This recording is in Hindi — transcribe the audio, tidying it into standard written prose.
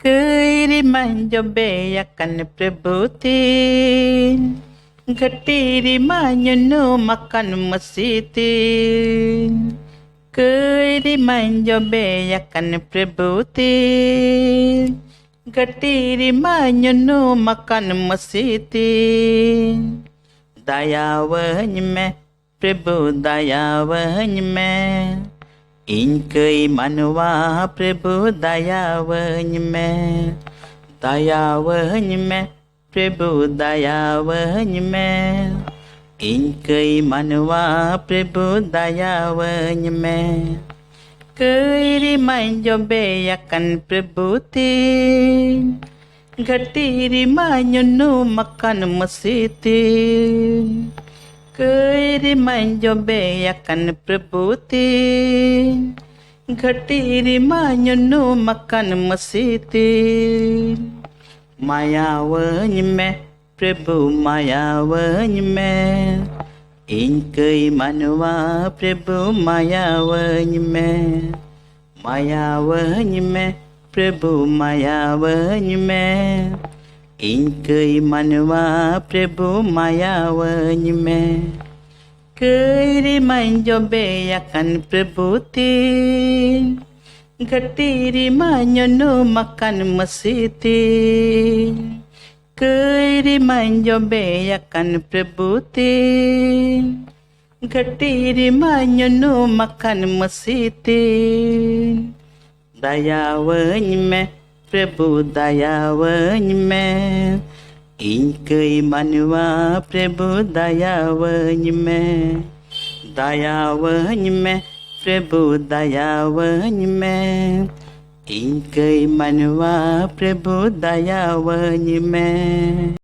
Kiriman akan prebutin Gatiriman no makan masitin Kiriman akan prebutin Gatiriman no makan masitin Dayawanya me Prabhu dayawanya me इनके मनवा प्रभु दयावन्य में प्रभु दयावन्य में इनके मनवा प्रभु दयावन्य में कई मन जो बेयकन प्रभुति घटीरी मायनु मकन मसीती कई मन जो बेयकन प्रभुति घटीरी मायनु मकन मसीती मायावन्य में प्रभु मायावन्य में इनके मनवा प्रभु मायावन्य में प्रभु मायावन्य में इनके मनवा प्रभु मायावन्य में कई मन जो बेयकन प्रभुति घटीरी मायनु मकन मसीती कई मन जो बेयकन प्रभुति घटीरी मायनु मकन मसीती दयावन्य में प्रभु दयावन्य में इनके मनवा प्रभु दयावन्य में प्रभु दयावन्य में इनके मनवा प्रभु दयावन्य में।